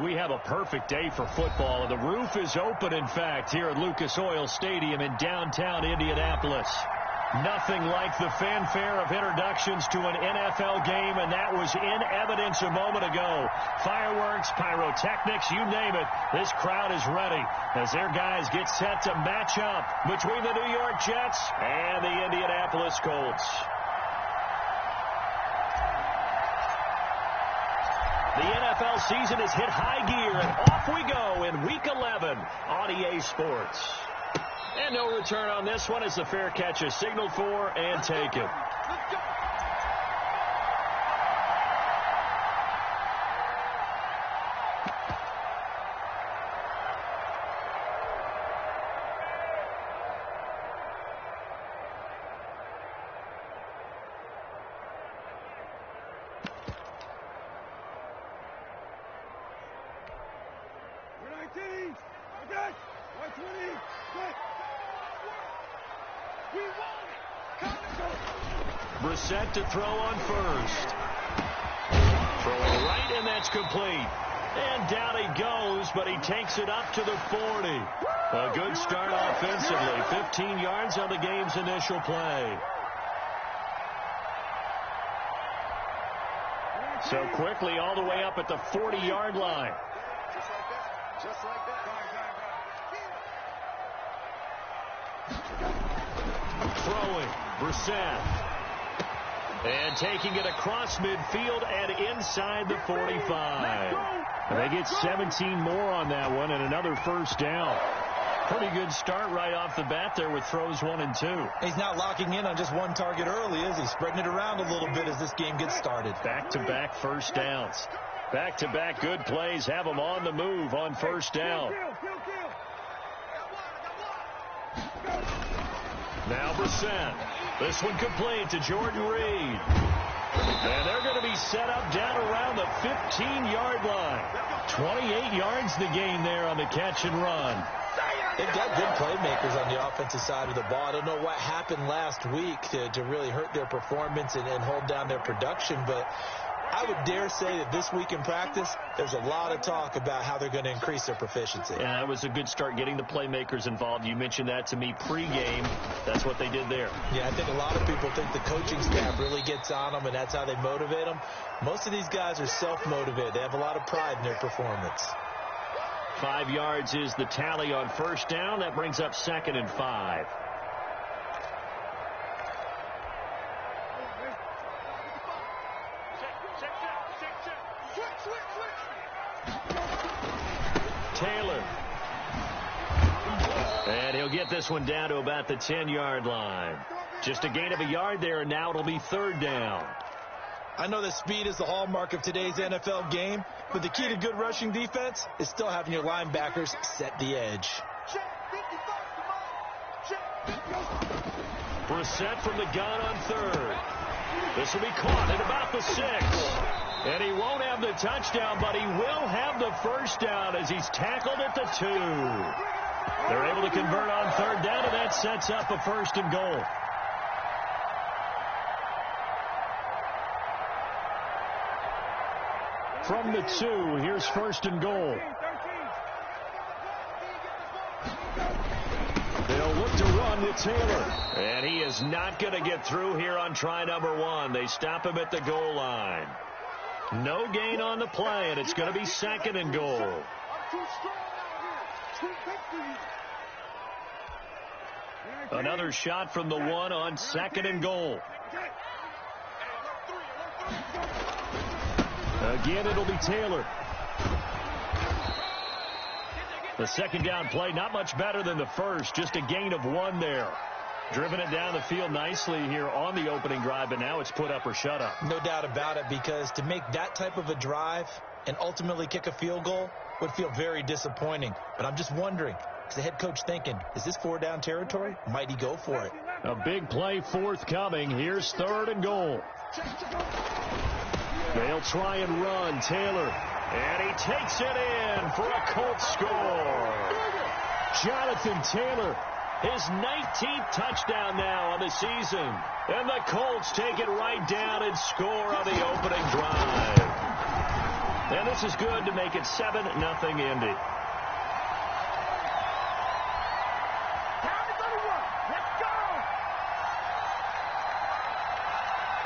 We have a perfect day for football. The roof is open, in fact, here at Lucas Oil Stadium in downtown Indianapolis. Nothing like the fanfare of introductions to an NFL game, and that was in evidence a moment ago. Fireworks, pyrotechnics, you name it. This crowd is ready as their guys get set to match up between the New York Jets and the Indianapolis Colts. The NFL season has hit high gear, and off we go in Week 11 on EA Sports. And no return on this one as the fair catch is signaled for and taken. Brissett to throw on first. Throwing right, and that's complete. And down he goes, but he takes it up to the 40. A good start offensively. 15 yards on the game's initial play. So quickly all the way up at the 40-yard line. Just like that. Throwing, Brissett. And taking it across midfield and inside the 45. And they get 17 more on that one and another first down. Pretty good start right off the bat there with throws 1 and 2. He's not locking in on just one target early, is he? Spreading it around a little bit as this game gets started. Back-to-back first downs. Back-to-back good plays have them on the move on first down. Now Brissett. This one complete to Jordan Reed. And they're going to be set up down around the 15-yard line. 28 yards the gain there on the catch and run. They've got good playmakers on the offensive side of the ball. I don't know what happened last week to really hurt their performance and hold down their production, but I would dare say that this week in practice, there's a lot of talk about how they're going to increase their proficiency. Yeah, that was a good start getting the playmakers involved. You mentioned that to me pregame. That's what they did there. Yeah, I think a lot of people think the coaching staff really gets on them, and that's how they motivate them. Most of these guys are self-motivated. They have a lot of pride in their performance. 5 yards is the tally on first down. That brings up 2nd and 5. Taylor. And he'll get this one down to about the 10-yard line. Just a gain of a yard there, and now it'll be 3rd down. I know that speed is the hallmark of today's NFL game, but the key to good rushing defense is still having your linebackers set the edge. Brissett from the gun on 3rd. This will be caught at about the 6. And he won't have the touchdown, but he will have the first down as he's tackled at the 2. They're able to convert on 3rd down, and that sets up a 1st and goal. From the 2, here's 1st and goal. They'll look to run with Taylor. And he is not going to get through here on try number 1. They stop him at the goal line. No gain on the play, and it's going to be 2nd and goal. Another shot from the 1 on 2nd and goal. Again, it'll be Taylor. The 2nd down play, not much better than the first, just a gain of 1 there. Driven it down the field nicely here on the opening drive, but now it's put up or shut up. No doubt about it, because to make that type of a drive and ultimately kick a field goal would feel very disappointing. But I'm just wondering, is the head coach thinking, is this 4-down territory? Might he go for it? A big play forthcoming. Here's 3rd and goal. They'll try and run. Taylor. And he takes it in for a Colts score. Jonathan Taylor, his 19th touchdown now on the season. And the Colts take it right down and score on the opening drive. And this is good to make it 7-0 Indy.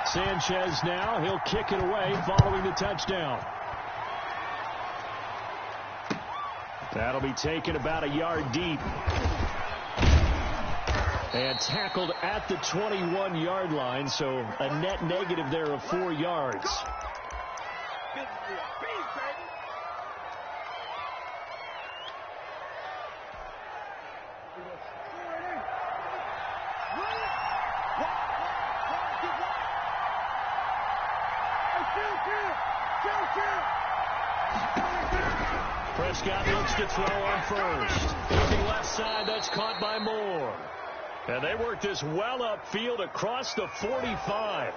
Sanchez now, he'll kick it away following the touchdown. That'll be taken about a yard deep. And tackled at the 21-yard line, so a net negative there of 4 yards. Prescott looks to throw on first. Looking left side, that's caught by Moore. And they work this well upfield across the 45.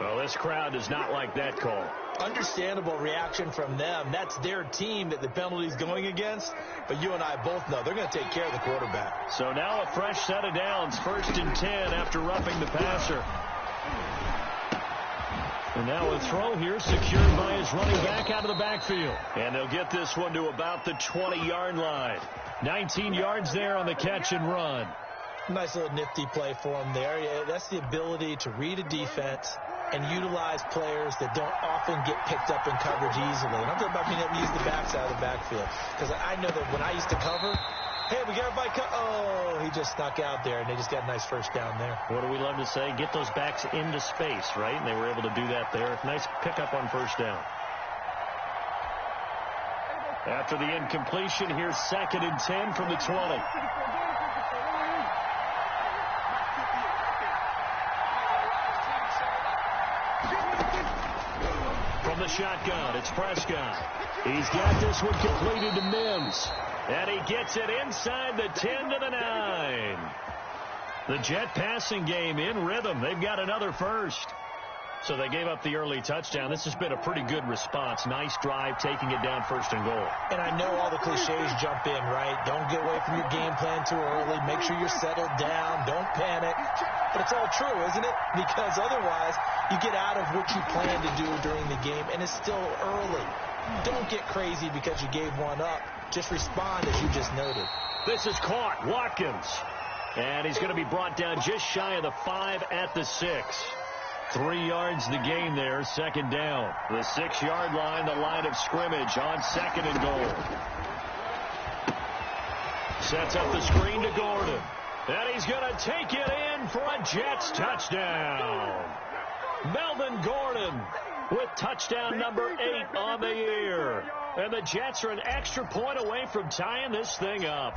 Well, this crowd does not like that call. Understandable reaction from them. That's their team that the penalty's going against. But you and I both know they're going to take care of the quarterback. So now a fresh set of downs, 1st and 10 after roughing the passer. And now a throw here secured by his running back out of the backfield. And they'll get this one to about the 20-yard line. 19 yards there on the catch and run. Nice little nifty play for him there. Yeah, that's the ability to read a defense and utilize players that don't often get picked up in coverage easily. And I'm talking about being able to use the backside of the backfield. Because I know that when I used to cover, hey, we got everybody oh, he just snuck out there, and they just got a nice first down there. What do we love to say? Get those backs into space, right? And they were able to do that there. Nice pickup on first down. After the incompletion, here's 2nd and 10 from the 20. From the shotgun, it's Prescott. He's got this one completed to Mims. And he gets it inside the 10 to the 9. The Jet passing game in rhythm. They've got another first. So they gave up the early touchdown. This has been a pretty good response. Nice drive, taking it down 1st and goal. And I know all the cliches jump in, right? Don't get away from your game plan too early. Make sure you're settled down. Don't panic. But it's all true, isn't it? Because otherwise, you get out of what you plan to do during the game, and it's still early. Don't get crazy because you gave one up. Just respond as you just noted. This is caught. Watkins. And he's going to be brought down just shy of the 5 at the 6. 3 yards the gain there, 2nd down. The 6-yard line, the line of scrimmage on 2nd and goal. Sets up the screen to Gordon. And he's going to take it in for a Jets touchdown. Melvin Gordon with touchdown number 8 on the year. And the Jets are an extra point away from tying this thing up.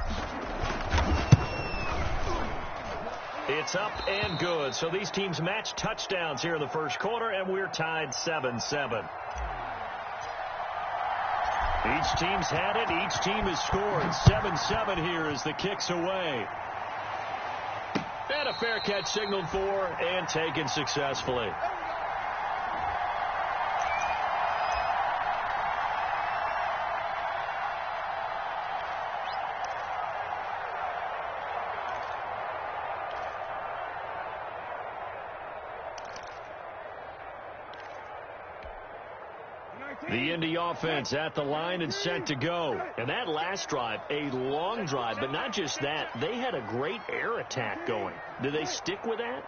It's up and good. So these teams match touchdowns here in the first quarter, and we're tied 7-7. Each team's had it. Each team has scored. 7-7 here as the kick's away. And a fair catch signaled for and taken successfully. The Indy offense at the line and set to go. And that last drive, a long drive, but not just that. They had a great air attack going. Do they stick with that?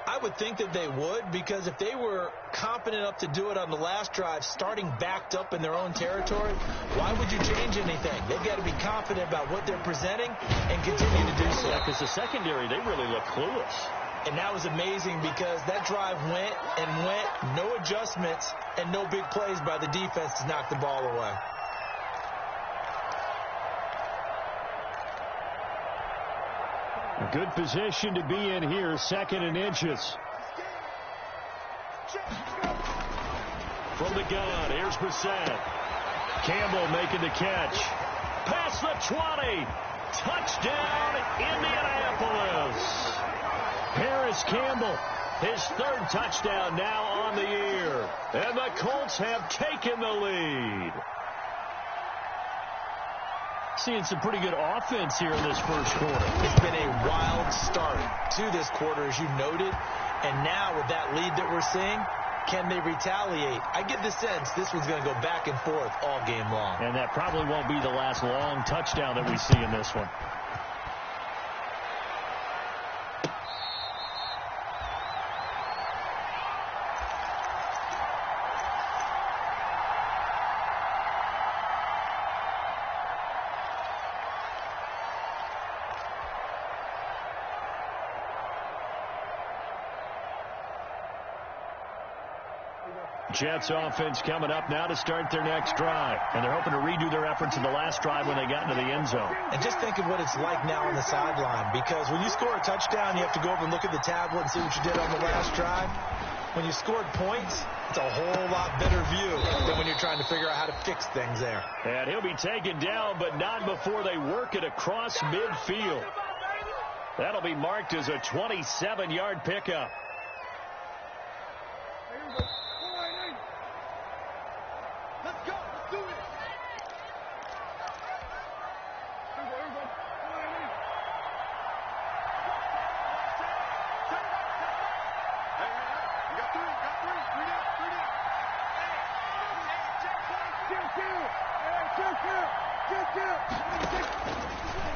I would think that they would, because if they were confident enough to do it on the last drive, starting backed up in their own territory, why would you change anything? They've got to be confident about what they're presenting and continue to do so. Yeah, because the secondary, they really look clueless. And that was amazing because that drive went and went, no adjustments, and no big plays by the defense to knock the ball away. A good position to be in here, 2nd and inches. From the gun, here's Brissett. Campbell making the catch. Past the 20. Touchdown, Indianapolis. Harris Campbell, his 3rd touchdown now on the year. And the Colts have taken the lead. Seeing some pretty good offense here in this first quarter. It's been a wild start to this quarter, as you noted. And now with that lead that we're seeing, Can they retaliate? I get the sense this one's going to go back and forth all game long. And that probably won't be the last long touchdown that we see in this one. Jets offense coming up now to start their next drive. And they're hoping to redo their efforts in the last drive when they got into the end zone. And just think of what it's like now on the sideline. Because when you score a touchdown, you have to go over and look at the tablet and see what you did on the last drive. When you scored points, it's a whole lot better view than when you're trying to figure out how to fix things there. And he'll be taken down, but not before they work it across midfield. That'll be marked as a 27-yard pickup.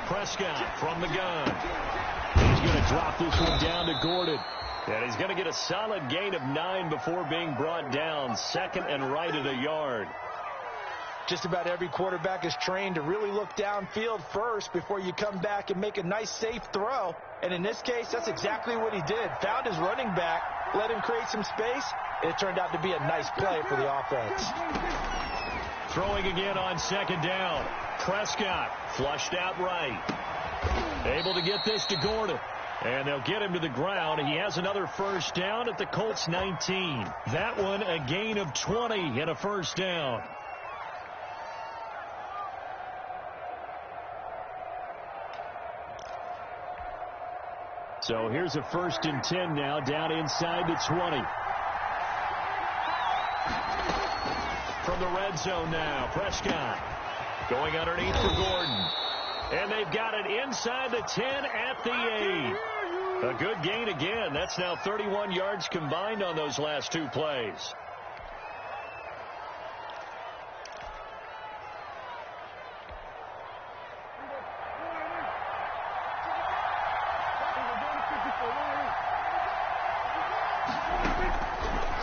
Prescott from the gun. He's going to drop this one down to Gordon. And he's going to get a solid gain of 9 before being brought down. Second and right at a yard. Just about every quarterback is trained to really look downfield first before you come back and make a nice, safe throw. And in this case, that's exactly what he did. Found his running back, let him create some space, and it turned out to be a nice play for the offense. Throwing again on second down. Prescott flushed out right. Able to get this to Gordon. And they'll get him to the ground. He has another first down at the Colts 19. That one a gain of 20 and a first down. So here's a 1st and 10 now down inside the 20. From the red zone now, Prescott going underneath for Gordon. And they've got it inside the 10 at the 8. A good gain again. That's now 31 yards combined on those last 2 plays.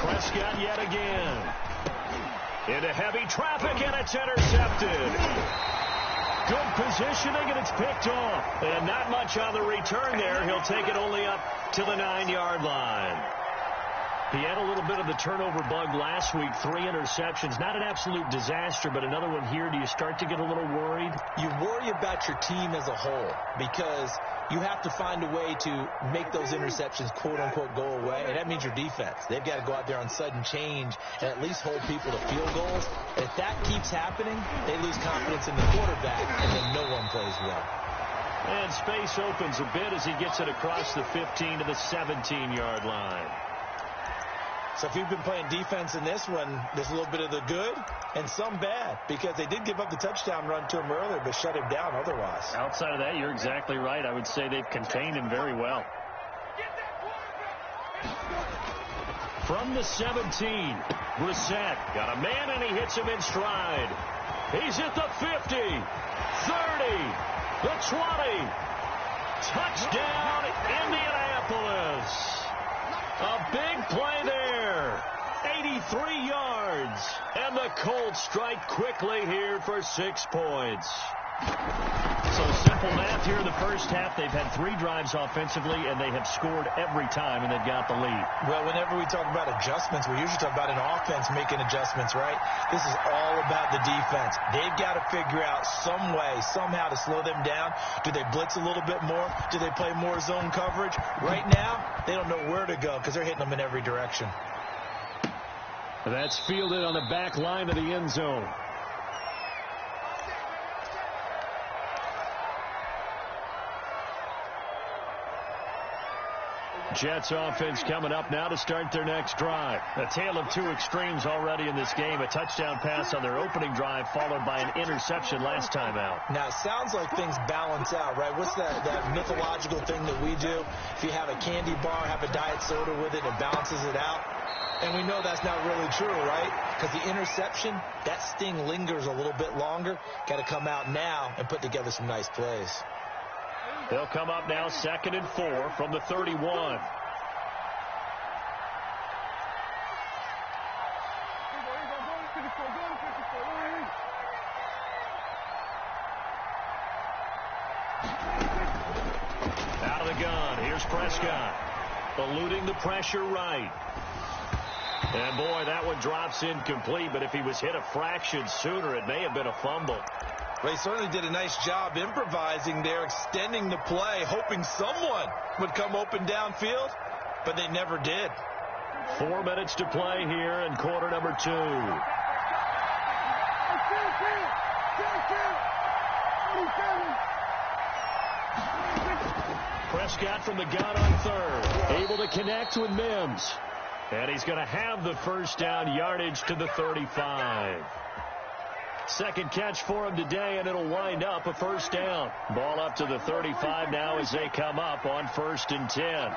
Prescott yet again. Into heavy traffic, and it's intercepted. Good positioning, and it's picked off. And not much on the return there. He'll take it only up to the 9-yard line. He had a little bit of the turnover bug last week, 3 interceptions. Not an absolute disaster, but another one here. Do you start to get a little worried? You worry about your team as a whole because you have to find a way to make those interceptions, quote-unquote, go away, and that means your defense. They've got to go out there on sudden change and at least hold people to field goals. And if that keeps happening, they lose confidence in the quarterback, and then no one plays well. And space opens a bit as he gets it across the 15 to the 17-yard line. So if you've been playing defense in this one, there's a little bit of the good and some bad because they did give up the touchdown run to him earlier but shut him down otherwise. Outside of that, you're exactly right. I would say they've contained him very well. From the 17, Brissett got a man and he hits him in stride. He's at the 50, 30, the 20. Touchdown, Indianapolis. A big play there. 83 yards. And the Colts strike quickly here for 6 points. So simple math here in the first half. They've had 3 drives offensively, and they have scored every time, and they've got the lead. Well, whenever we talk about adjustments, we usually talk about an offense making adjustments, right? This is all about the defense. They've got to figure out some way, somehow to slow them down. Do they blitz a little bit more? Do they play more zone coverage? Right now, they don't know where to go because they're hitting them in every direction. That's fielded on the back line of the end zone. Jets offense coming up now to start their next drive. A tale of 2 extremes already in this game. A touchdown pass on their opening drive followed by an interception last time out. Now, it sounds like things balance out, right? What's that mythological thing that we do? If you have a candy bar, have a diet soda with it, it balances it out. And we know that's not really true, right? Because the interception, that sting lingers a little bit longer. Got to come out now and put together some nice plays. They'll come up now 2nd and 4 from the 31. Out of the gun, here's Prescott. Eluding the pressure right. And boy, that one drops incomplete, but if he was hit a fraction sooner, it may have been a fumble. They certainly did a nice job improvising there, extending the play, hoping someone would come open downfield, but they never did. 4 minutes to play here in quarter number 2. Prescott from the gun on 3rd. Able to connect with Mims. And he's going to have the first down, yardage to the 35. Second catch for him today, and it'll wind up a first down. Ball up to the 35 now as they come up on 1st and 10.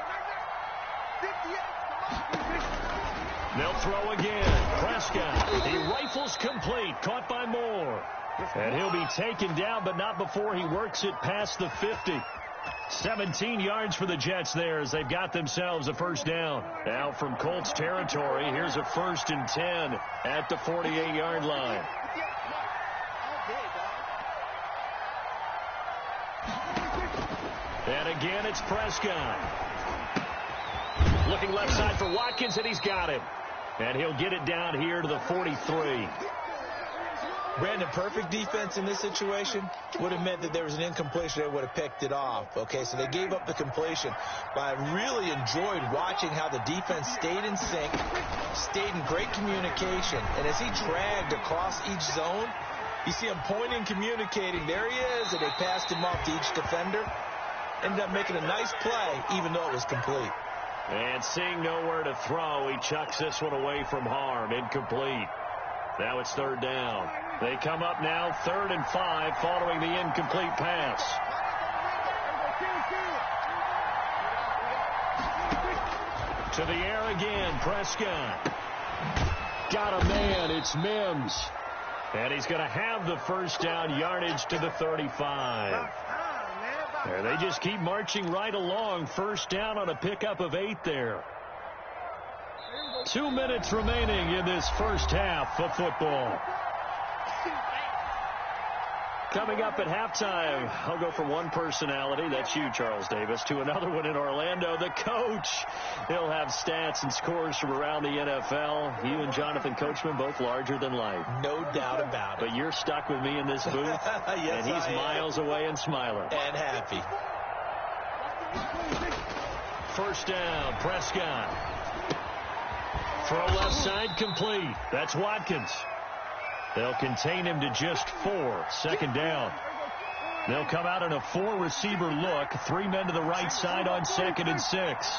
They'll throw again. Prescott, he rifles complete, caught by Moore. And he'll be taken down, but not before he works it past the 50. 17 yards for the Jets there as they've got themselves a first down. Now from Colts territory, here's a 1st and 10 at the 48-yard line. And again, it's Prescott. Looking left side for Watkins, and he's got him. And he'll get it down here to the 43. Brandon, perfect defense in this situation would have meant that there was an incompletion. They would have picked it off. Okay, so they gave up the completion. But I really enjoyed watching how the defense stayed in sync, stayed in great communication. And as he dragged across each zone, you see him pointing, communicating. There he is, and they passed him off to each defender. Ended up making a nice play, even though it was complete. And seeing nowhere to throw, he chucks this one away from harm. Incomplete. Now it's 3rd down. They come up now 3rd and 5 following the incomplete pass. To the air again, Prescott. Got a man, it's Mims. And he's going to have the first down, yardage to the 35. And they just keep marching right along. First down on a pickup of 8 there. 2 minutes remaining in this first half of football. Coming up at halftime, I'll go from one personality, that's you, Charles Davis, to another one in Orlando, the coach. He'll have stats and scores from around the NFL. You and Jonathan Coachman, both larger than life. No doubt about it. But you're stuck with me in this booth, yes, and he's miles away and smiling. And happy. First down, Prescott. Throw left side complete. That's Watkins. They'll contain him to just 4. 2nd down. They'll come out in a 4-receiver look. 3 men to the right side on 2nd and 6.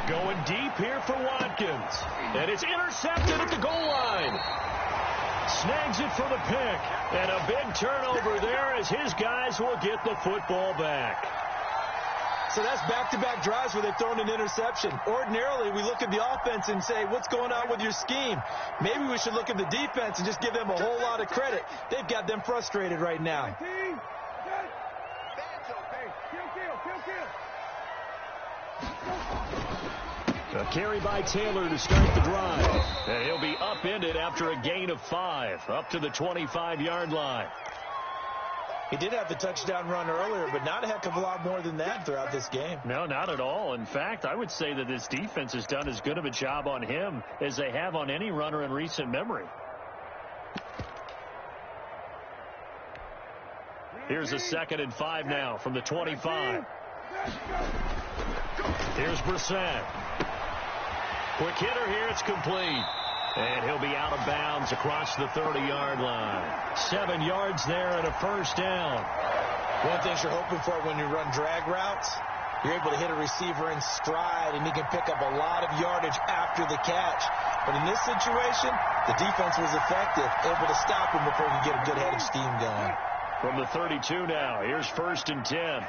Going deep here for Watkins. And it's intercepted at the goal line. Snags it for the pick. And a big turnover there as his guys will get the football back. So that's back-to-back drives where they've thrown an interception. Ordinarily, we look at the offense and say, what's going on with your scheme? Maybe we should look at the defense and just give them a whole lot of credit. They've got them frustrated right now. A carry by Taylor to start the drive. And he'll be upended after a gain of 5, up to the 25-yard line. He did have the touchdown run earlier, but not a heck of a lot more than that throughout this game. No, not at all. In fact, I would say that this defense has done as good of a job on him as they have on any runner in recent memory. Here's a 2nd and 5 now from the 25. Here's Brissett. Quick hitter here. It's complete. And he'll be out of bounds across the 30-yard line. 7 yards there and a first down. One thing you're hoping for when you run drag routes, you're able to hit a receiver in stride, and he can pick up a lot of yardage after the catch. But in this situation, the defense was effective, able to stop him before he could get a good headed scheme going. From the 32 now, here's 1st and 10.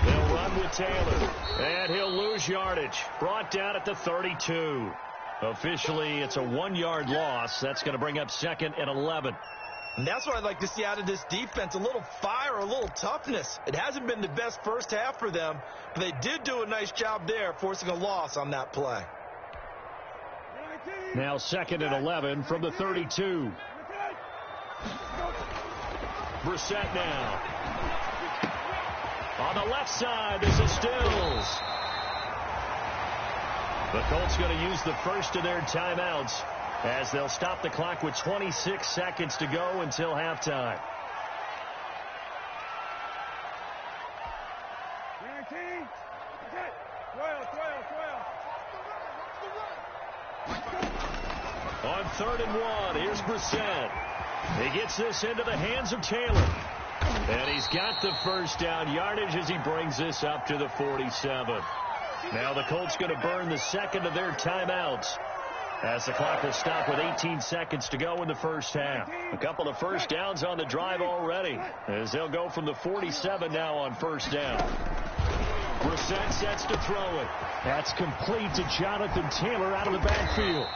They'll run with Taylor, and he'll lose yardage. Brought down at the 32. Officially, it's a 1-yard loss. That's going to bring up 2nd and 11. And that's what I'd like to see out of this defense, a little fire, a little toughness. It hasn't been the best first half for them, but they did do a nice job there, forcing a loss on that play. Now 2nd and 11 from the 32. Brissett now. On the left side, this is Stills. The Colts going to use the first of their timeouts as they'll stop the clock with 26 seconds to go until halftime. On 3rd and 1, here's Brissett. He gets this into the hands of Taylor. And he's got the first down yardage as he brings this up to the 47. Now the Colts going to burn the second of their timeouts as the clock will stop with 18 seconds to go in the first half. A couple of first downs on the drive already as they'll go from the 47 now on first down. Brissett sets to throw it. That's complete to Jonathan Taylor out of the backfield.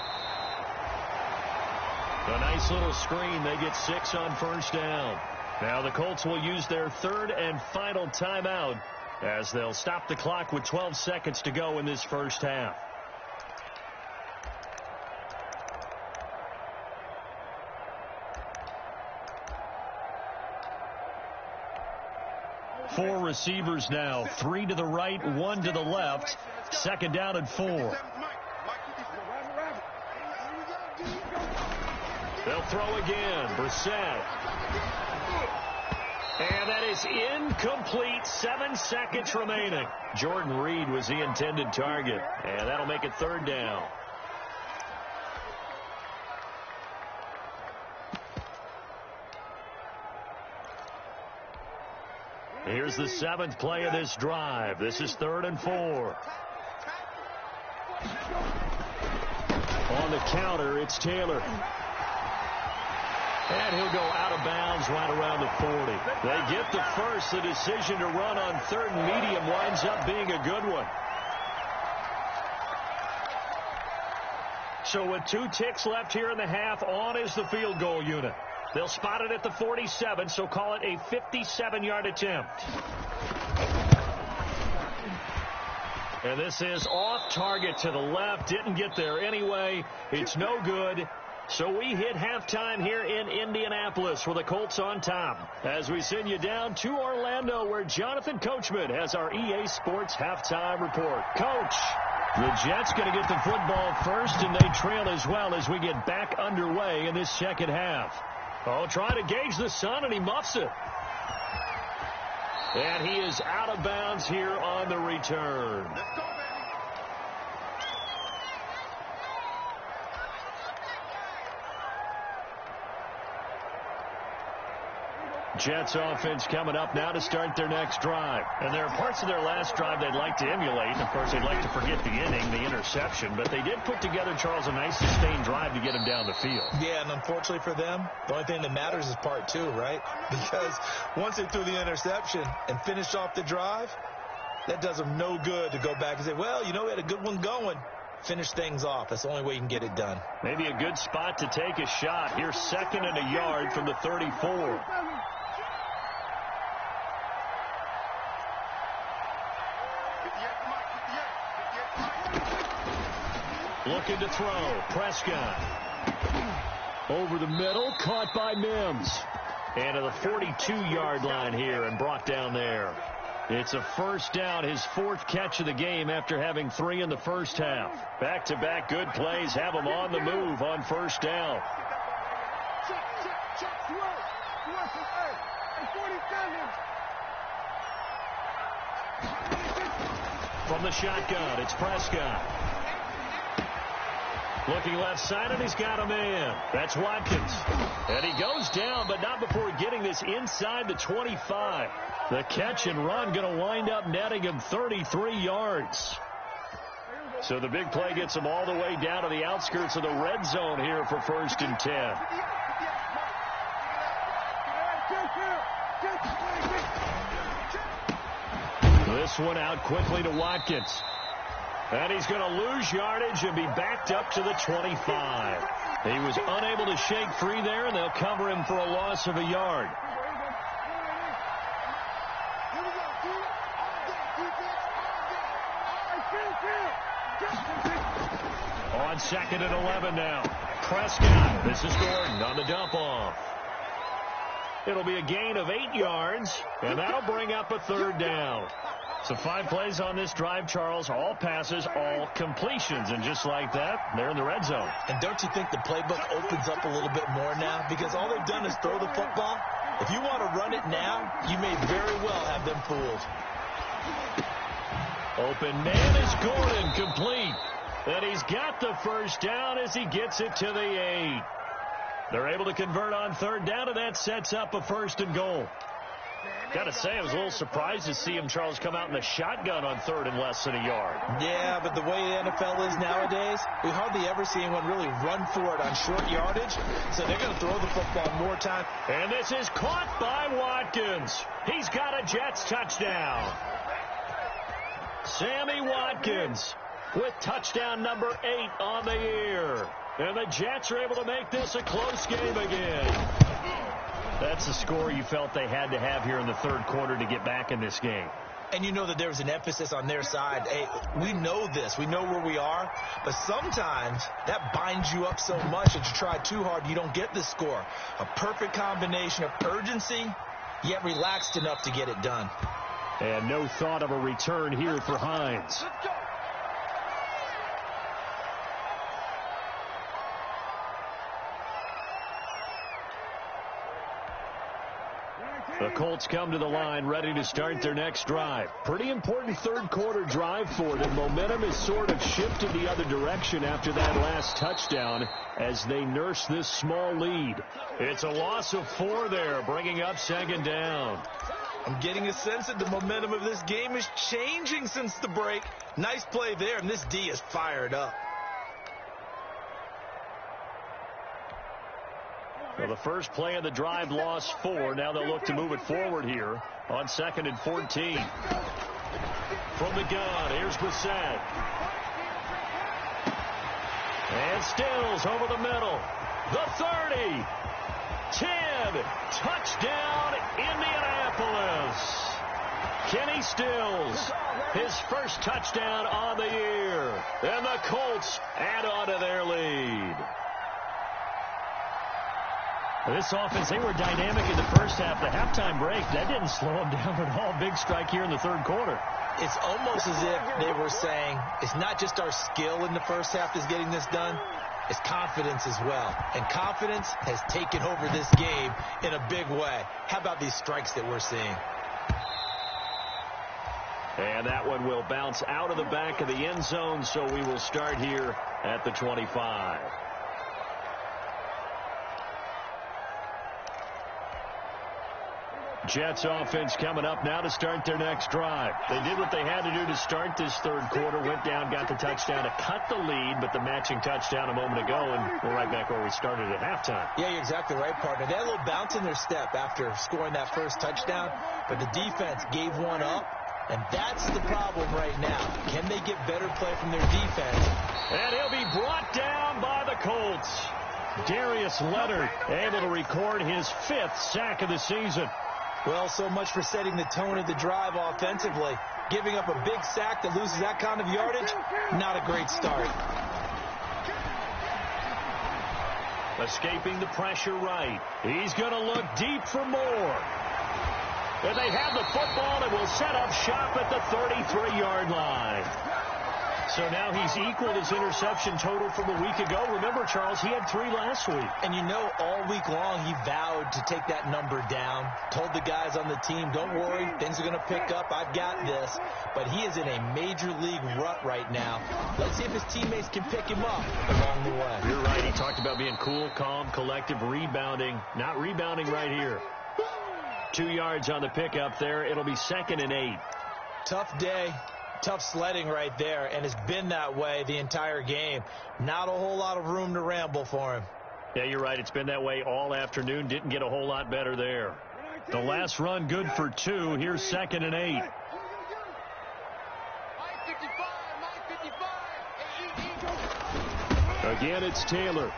A nice little screen. They get 6 on first down. Now the Colts will use their 3rd and final timeout as they'll stop the clock with 12 seconds to go in this first half. Four receivers now, 3 to the right, 1 to the left. 2nd down and 4. They'll throw again. Brissett. And that is incomplete. 7 seconds remaining. Jordan Reed was the intended target. And that'll make it 3rd down. Here's the 7th play of this drive. This is 3rd and 4. On the counter, it's Taylor. And he'll go out of bounds right around the 40. They get the first. The decision to run on 3rd and medium winds up being a good one. So with 2 ticks left here in the half, on is the field goal unit. They'll spot it at the 47, so call it a 57-yard attempt. And this is off target to the left. Didn't get there anyway. It's no good. So we hit halftime here in Indianapolis with the Colts on top. As we send you down to Orlando where Jonathan Coachman has our EA Sports halftime report. Coach, the Jets going to get the football first, and they trail as well as we get back underway in this second half. Oh, trying to gauge the sun, and he muffs it. And he is out of bounds here on the return. Jets offense coming up now to start their next drive. And there are parts of their last drive they'd like to emulate. And, of course, they'd like to forget the inning, the interception. But they did put together, Charles, a nice sustained drive to get him down the field. Yeah, and unfortunately for them, the only thing that matters is part 2, right? Because once they threw the interception and finished off the drive, that does them no good to go back and say, well, you know, we had a good one going. Finish things off. That's the only way you can get it done. Maybe a good spot to take a shot. Here's 2nd and a yard from the 34. Looking to throw. Prescott. Over the middle. Caught by Mims. And to the 42-yard line here and brought down there. It's a first down, his 4th catch of the game after having 3 in the first half. Back-to-back good plays have him on the move on first down. From the shotgun, it's Prescott. Looking left side, and he's got a man. That's Watkins. And he goes down, but not before getting this inside the 25. The catch and run going to wind up netting him 33 yards. So the big play gets him all the way down to the outskirts of the red zone here for 1st and 10. this one out quickly to Watkins. And he's going to lose yardage and be backed up to the 25. He was unable to shake free there, and they'll cover him for a loss of a yard. On 2nd and 11 now. Prescott. This is Gordon on the dump off. It'll be a gain of 8 yards, and that'll bring up a 3rd down. So 5 plays on this drive, Charles. All passes, all completions. And just like that, they're in the red zone. And don't you think the playbook opens up a little bit more now? Because all they've done is throw the football. If you want to run it now, you may very well have them fooled. Open man is Gordon, complete. And he's got the 1st down as he gets it to the 8. They're able to convert on 3rd down, and that sets up a 1st and goal. Got to say, I was a little surprised to see him, Charles, come out in the shotgun on 3rd and less than a yard. Yeah, but the way the NFL is nowadays, we hardly ever see anyone really run for it on short yardage. So they're going to throw the football more time. And this is caught by Watkins. He's got a Jets touchdown. Sammy Watkins with touchdown number 8 on the year. And the Jets are able to make this a close game again. That's the score you felt they had to have here in the 3rd quarter to get back in this game. And you know that there was an emphasis on their side. Hey, we know this. We know where we are. But sometimes that binds you up so much that you try too hard, you don't get the score. A perfect combination of urgency, yet relaxed enough to get it done. And no thought of a return here for Hines. The Colts come to the line ready to start their next drive. Pretty important 3rd quarter drive for them. Momentum has sort of shifted the other direction after that last touchdown as they nurse this small lead. It's a loss of 4 there, bringing up 2nd down. I'm getting a sense that the momentum of this game is changing since the break. Nice play there, and this D is fired up. Well, the first play of the drive lost 4. Now they'll look to move it forward here on 2nd and 14. From the gun, here's Brissett. And Stills over the middle. The 30. 10. Touchdown, Indianapolis. Kenny Stills, his first touchdown on the year. And the Colts add on to their lead. This offense, they were dynamic in the first half. The halftime break, that didn't slow them down at all. Big strike here in the 3rd quarter. It's almost as if they were saying, it's not just our skill in the first half that's getting this done, it's confidence as well. And confidence has taken over this game in a big way. How about these strikes that we're seeing? And that one will bounce out of the back of the end zone, so we will start here at the 25. Jets offense coming up now to start their next drive. They did what they had to do to start this 3rd quarter, went down, got the touchdown to cut the lead, but the matching touchdown a moment ago, and we're right back where we started at halftime. Yeah, you're exactly right, partner. They had a little bounce in their step after scoring that first touchdown, but the defense gave one up, and that's the problem right now. Can they get better play from their defense? And he'll be brought down by the Colts. Darius Leonard able to record his 5th sack of the season. Well, so much for setting the tone of the drive offensively. Giving up a big sack that loses that kind of yardage, not a great start. Escaping the pressure right. He's going to look deep for more. And they have the football and will set up shop at the 33-yard line. So now he's equaled his interception total from a week ago. Remember, Charles, he had 3 last week. And you know, all week long he vowed to take that number down. Told the guys on the team, don't worry, things are going to pick up. I've got this. But he is in a major league rut right now. Let's see if his teammates can pick him up along the way. You're right. He talked about being cool, calm, collective, rebounding. Not rebounding right here. 2 yards on the pickup there. It'll be 2nd and 8. Tough day. Tough sledding right there, and it's been that way the entire game. Not a whole lot of room to ramble for him. Yeah, you're right. It's been that way all afternoon. Didn't get a whole lot better there. The last run good for 2. Here's 2nd and 8. Again, it's Taylor.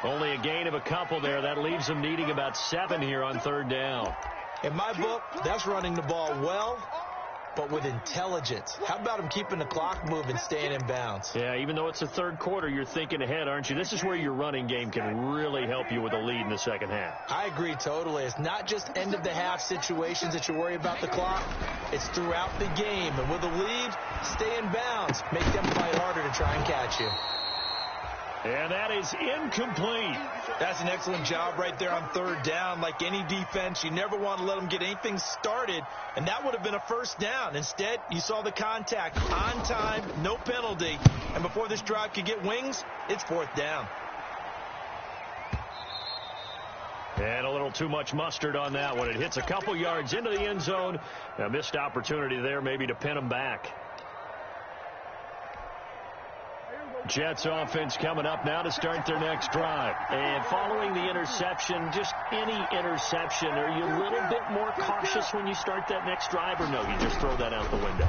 Only a gain of a couple there. That leaves them needing about 7 here on 3rd down. In my book, that's running the ball well, but with intelligence. How about him keeping the clock moving, staying in bounds? Yeah, even though it's the 3rd quarter, you're thinking ahead, aren't you? This is where your running game can really help you with a lead in the 2nd half. I agree totally. It's not just end-of-the-half situations that you worry about the clock. It's throughout the game. And with a lead, stay in bounds. Make them fight harder to try and catch you. And that is incomplete. That's an excellent job right there on 3rd down. Like any defense, you never want to let them get anything started, and that would have been a 1st down. Instead, you saw the contact on time, no penalty, and before this drive could get wings, it's 4th down. And a little too much mustard on that one. It hits a couple yards into the end zone. A missed opportunity there maybe to pin them back. Jets offense coming up now to start their next drive. And following the interception, just any interception, are you a little bit more cautious when you start that next drive, or no, you just throw that out the window?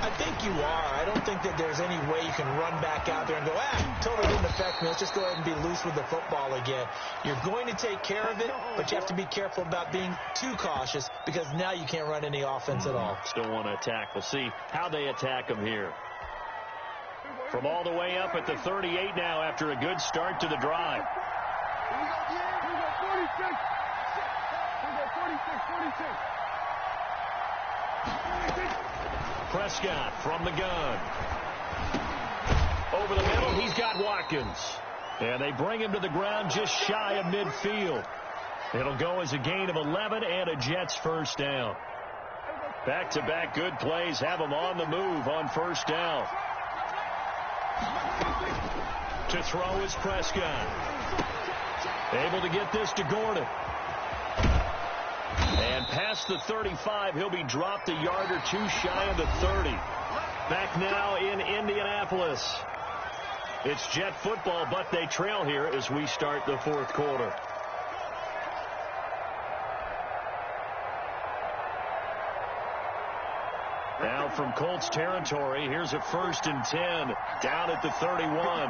I think you are. I don't think that there's any way you can run back out there and go, totally didn't affect me. Let's just go ahead and be loose with the football again. You're going to take care of it, but you have to be careful about being too cautious because now you can't run any offense at all. Still want to attack. We'll see how they attack them here. From all the way up at the 38 now after a good start to the drive. Prescott from the gun. Over the middle, he's got Watkins. And they bring him to the ground just shy of midfield. It'll go as a gain of 11 and a Jets 1st down. Back-to-back good plays have them on the move on 1st down. To throw is Prescott. Able to get this to Gordon. And past the 35, he'll be dropped a yard or two shy of the 30. Back now in Indianapolis. It's Jet football, but they trail here as we start the 4th quarter. Now from Colts territory, here's a 1st and 10 down at the 31.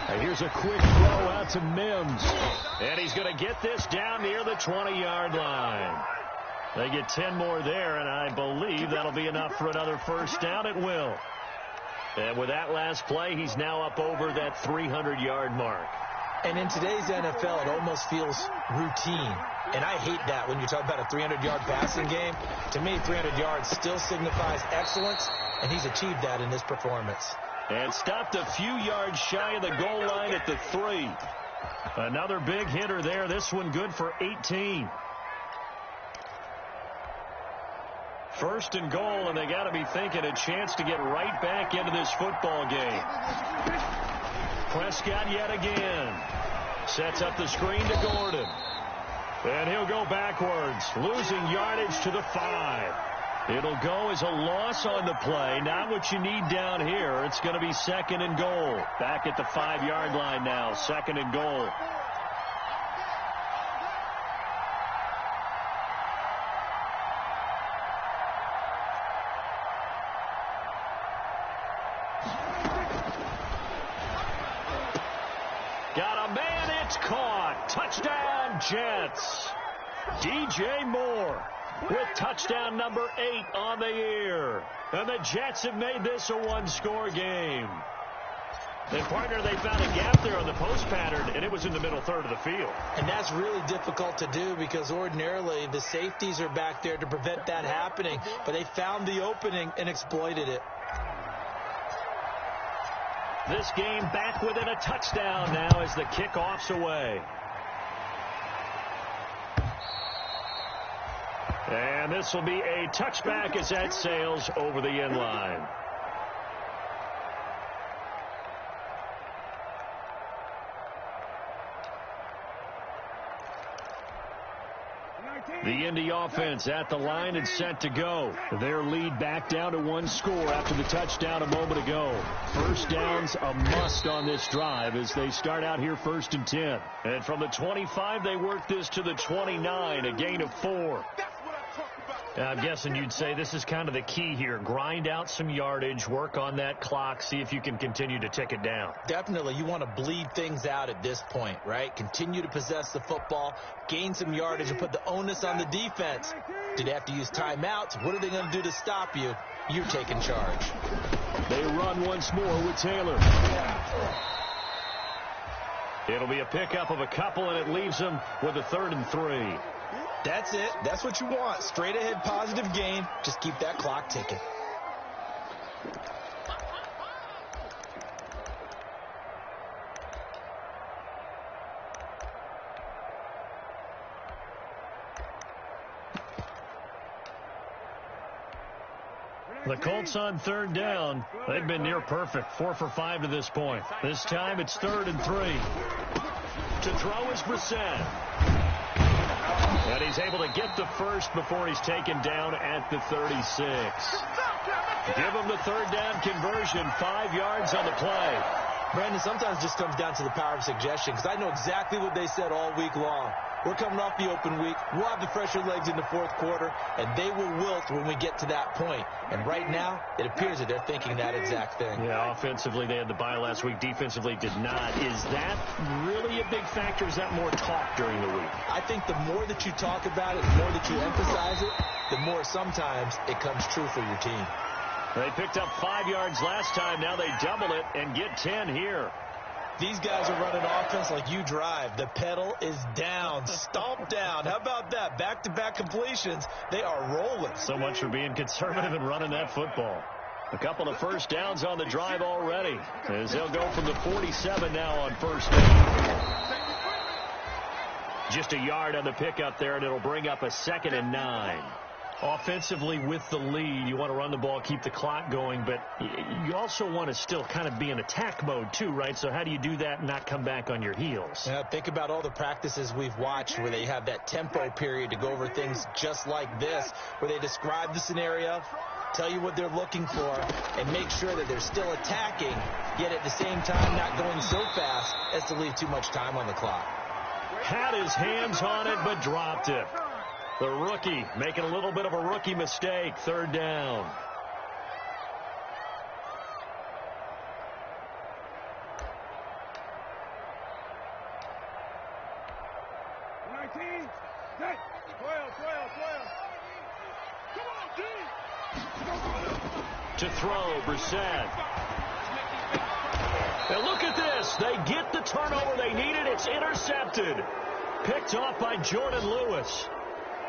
And here's a quick throw out to Mims. And he's going to get this down near the 20-yard line. They get 10 more there, and I believe that'll be enough for another 1st down. It will. And with that last play, he's now up over that 300-yard mark. And in today's NFL, it almost feels routine. And I hate that when you talk about a 300-yard passing game. To me, 300 yards still signifies excellence, and he's achieved that in this performance. And stopped a few yards shy of the goal line at the 3. Another big hitter there. This one good for 18. 1st and goal, and they got to be thinking a chance to get right back into this football game. Prescott yet again. Sets up the screen to Gordon. And he'll go backwards, losing yardage to the 5. It'll go as a loss on the play. Not what you need down here. It's going to be 2nd and goal. Back at the 5-yard line now. 2nd and goal. Got a man, it's caught. Touchdown, Jets. DJ Moore with touchdown number 8 on the year. And the Jets have made this a one-score game. And, partner, they found a gap there on the post pattern, and it was in the middle third of the field. And that's really difficult to do because ordinarily the safeties are back there to prevent that happening. But they found the opening and exploited it. This game back within a touchdown now as the kickoff's away. And this will be a touchback as that sails over the end line. The Indy offense at the line and set to go. Their lead back down to 1 score after the touchdown a moment ago. First down's a must on this drive as they start out here 1st and 10. And from the 25, they work this to the 29, a gain of 4. I'm guessing you'd say this is kind of the key here. Grind out some yardage, work on that clock, see if you can continue to tick it down. Definitely. You want to bleed things out at this point, right? Continue to possess the football, gain some yardage, and put the onus on the defense. Did they have to use timeouts? What are they going to do to stop you? You're taking charge. They run once more with Taylor. It'll be a pickup of a couple, and it leaves them with a 3rd and 3. That's it. That's what you want. Straight ahead positive gain. Just keep that clock ticking. The Colts on 3rd down. They've been near perfect. 4 for 5 to this point. This time it's 3rd and 3. To throw is Brissett. And he's able to get the first before he's taken down at the 36. Give him the 3rd down conversion. 5 yards on the play. Brandon, sometimes it just comes down to the power of suggestion, because I know exactly what they said all week long. We're coming off the open week. We'll have the fresher legs in the 4th quarter, and they will wilt when we get to that point. And right now, it appears that they're thinking that exact thing. Yeah, offensively, they had the bye last week. Defensively, did not. Is that really a big factor? Is that more talk during the week? I think the more that you talk about it, the more that you emphasize it, the more sometimes it comes true for your team. They picked up 5 yards last time. Now they double it and get 10 here. These guys are running offense like you drive. The pedal is down, stomped down. How about that? Back-to-back completions. They are rolling. So much for being conservative and running that football. A couple of first downs on the drive already, as they'll go from the 47 now on 1st down. Just a yard on the pickup there, and it'll bring up a 2nd and 9. Offensively with the lead, you want to run the ball, keep the clock going, but you also want to still kind of be in attack mode too, right? So how do you do that and not come back on your heels? Yeah, think about all the practices we've watched where they have that tempo period to go over things just like this, where they describe the scenario, tell you what they're looking for, and make sure that they're still attacking, yet at the same time not going so fast as to leave too much time on the clock. Had his hands on it, but dropped it. The rookie making a little bit of a rookie mistake. 3rd down. To throw, Brissett. And look at this. They get the turnover they needed. It's intercepted. Picked off by Jordan Lewis.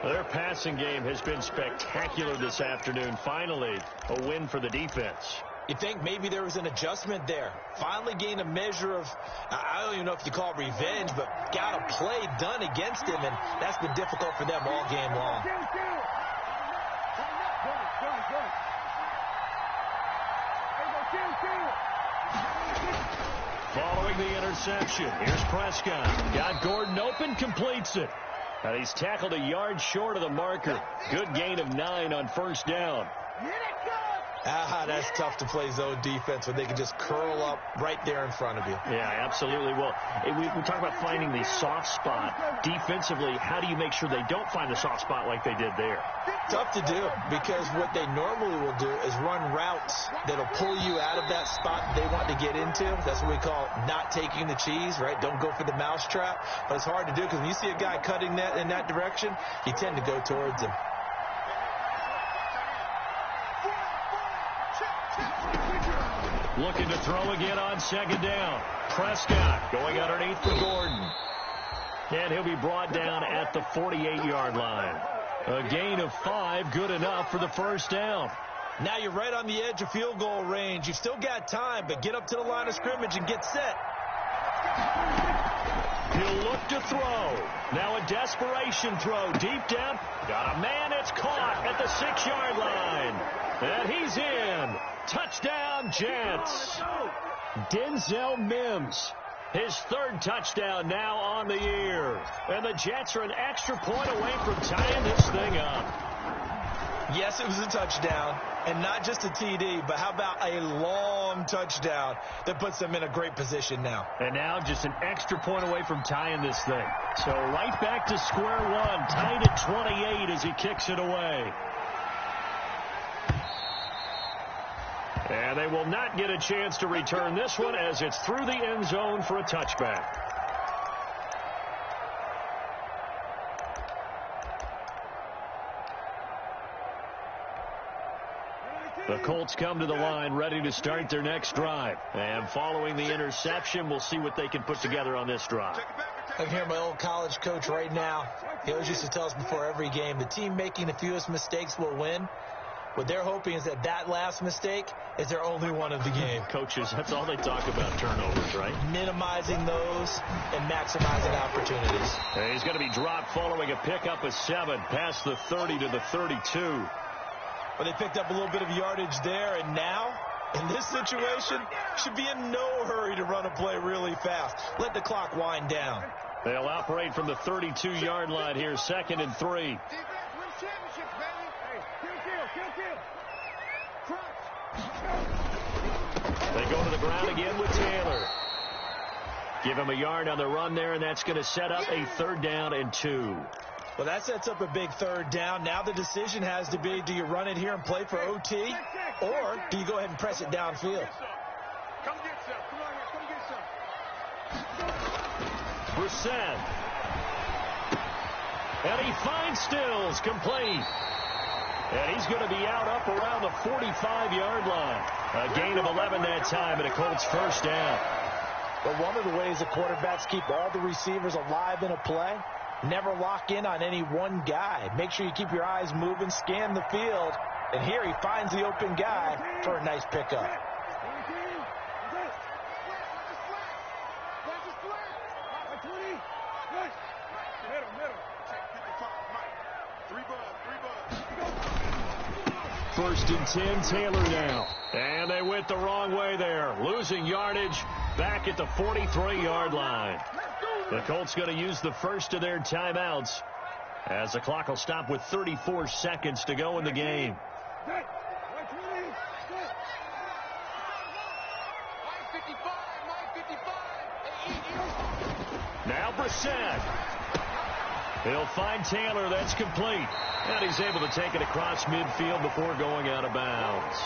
Their passing game has been spectacular this afternoon. Finally, a win for the defense. You think maybe there was an adjustment there. Finally gained a measure of, I don't even know if you call it revenge, but got a play done against him, and that's been difficult for them all game long. Following the interception, here's Prescott. Got Gordon open, completes it. And he's tackled a yard short of the marker. Good gain of 9 on 1st down. That's tough to play zone defense when they can just curl up right there in front of you. Yeah, absolutely. Well, we talk about finding the soft spot. Defensively, how do you make sure they don't find the soft spot like they did there? Tough to do, because what they normally will do is run routes that'll pull you out of that spot they want to get into. That's what we call not taking the cheese, right? Don't go for the mousetrap. But it's hard to do, because when you see a guy cutting that in that direction, you tend to go towards him. Looking to throw again on 2nd down. Prescott going underneath for Gordon. And he'll be brought down at the 48-yard line. A gain of 5, good enough for the 1st down. Now you're right on the edge of field goal range. You've still got time, but get up to the line of scrimmage and get set. He'll look to throw. Now a desperation throw deep down. Got a man. It's caught at the 6-yard line. And he's in. Touchdown, Jets. Denzel Mims His third touchdown now on the year. And the Jets are an extra point away from tying this thing up. Yes, it was a touchdown, and not just a TD, but how about a long touchdown that puts them in a great position now. And now just an extra point away from tying this thing. So right back to square one, tied at 28 as he kicks it away. And they will not get a chance to return this one as it's through the end zone for a touchback. The Colts come to the line ready to start their next drive. And following the interception, we'll see what they can put together on this drive. I'm hearing my old college coach right now. He always used to tell us before every game, the team making the fewest mistakes will win. What they're hoping is that that last mistake is their only one of the game. Coaches, that's all they talk about, turnovers, right? Minimizing those and maximizing opportunities. And he's going to be dropped following a pickup of 7 past the 30 to the 32. Well, they picked up a little bit of yardage there, and now, in this situation, should be in no hurry to run a play really fast. Let the clock wind down. They'll operate from the 32-yard line here, 2nd and 3. They go to the ground again with Taylor. Give him a yard on the run there, and that's going to set up a 3rd down and 2. Well, that sets up a big 3rd down. Now the decision has to be, do you run it here and play for OT, or do you go ahead and press it downfield? Come get some. Come on here. Come get some. Brissett. And he finds Stills, complete. And he's going to be out up around the 45-yard line. A gain of 11 that time, and a Colts 1st down. But one of the ways the quarterbacks keep all the receivers alive in a play, never lock in on any one guy. Make sure you keep your eyes moving, scan the field. And here he finds the open guy for a nice pickup. First and 10, Taylor now. And they went the wrong way there. Losing yardage back at the 43-yard line. The Colts going to use the first of their timeouts as the clock will stop with 34 seconds to go in the game. Now Brissett. He'll find Taylor. That's complete. And he's able to take it across midfield before going out of bounds.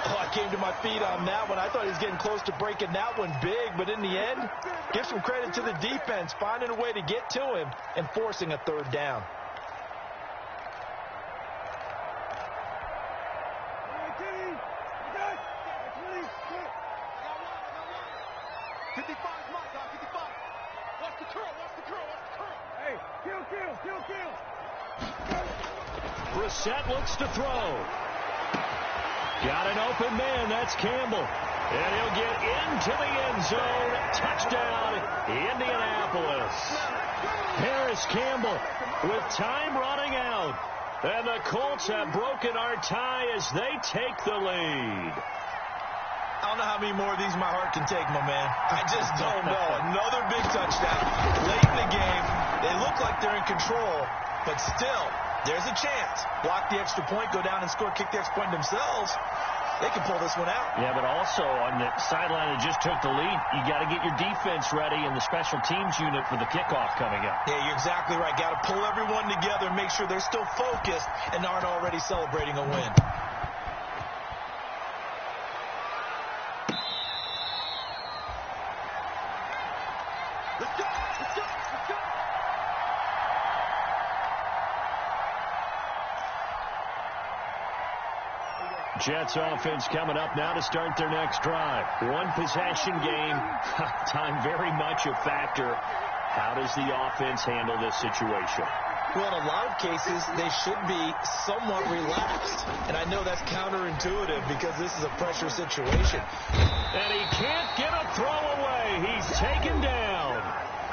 Oh, I came to my feet on that one. I thought he was getting close to breaking that one big, but in the end, give some credit to the defense, finding a way to get to him and forcing a 3rd down. Brissett looks to throw. Got an open man. That's Campbell. And he'll get into the end zone. Touchdown, Indianapolis. Harris Campbell with time running out. And the Colts have broken our tie as they take the lead. I don't know how many more of these my heart can take, my man. I just don't know. Another big touchdown. Late in the game, they look like they're in control, but still, there's a chance. Block the extra point, go down and score, kick the extra point themselves. They can pull this one out. Yeah, but also on the sideline that just took the lead, you got to get your defense ready and the special teams unit for the kickoff coming up. Yeah, you're exactly right. Got to pull everyone together and make sure they're still focused and aren't already celebrating a win. Let's go. Let's go. Let's go. Jets offense coming up now to start their next drive. One possession game. Time very much a factor. How does the offense handle this situation? Well, in a lot of cases, they should be somewhat relaxed. And I know that's counterintuitive because this is a pressure situation. And he can't get a throw away. He's taken down.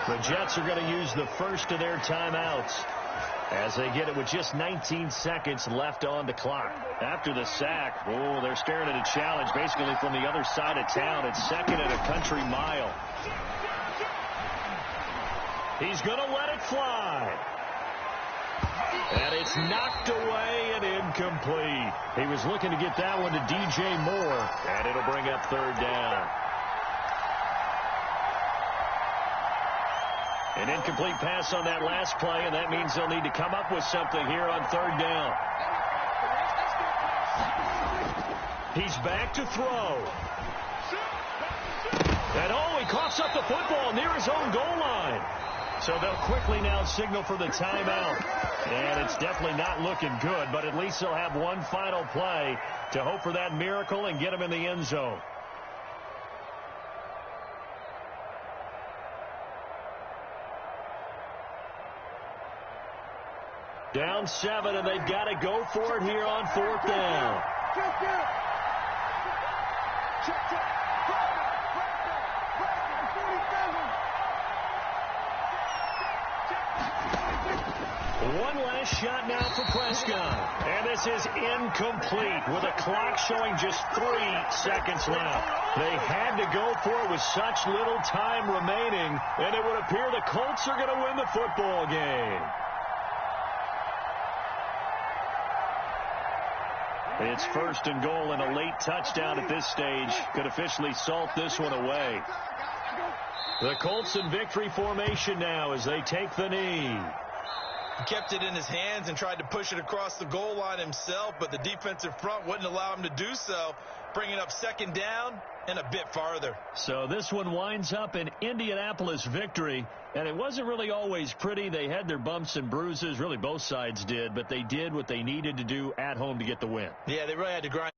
The Jets are going to use the first of their timeouts. As they get it with just 19 seconds left on the clock. After the sack, oh, they're staring at a challenge basically from the other side of town. It's second and a country mile. He's going to let it fly. And it's knocked away and incomplete. He was looking to get that one to DJ Moore, and it'll bring up third down. An incomplete pass on that last play, and that means they'll need to come up with something here on third down. He's back to throw. And oh, he coughs up the football near his own goal line. So they'll quickly now signal for the timeout. And it's definitely not looking good, but at least they'll have one final play to hope for that miracle and get him in the end zone. Down 7, and they've got to go for it here on fourth down. One last shot now for Prescott. And this is incomplete with a clock showing just 3 seconds left. They had to go for it with such little time remaining, and it would appear the Colts are going to win the football game. It's first and goal, and a late touchdown at this stage could officially salt this one away. The Colts in victory formation now as they take the knee. He kept it in his hands and tried to push it across the goal line himself, but the defensive front wouldn't allow him to do so, bringing up second down and a bit farther. So this one winds up an Indianapolis victory, and it wasn't really always pretty. They had their bumps and bruises, really both sides did, but they did what they needed to do at home to get the win. Yeah, they really had to grind.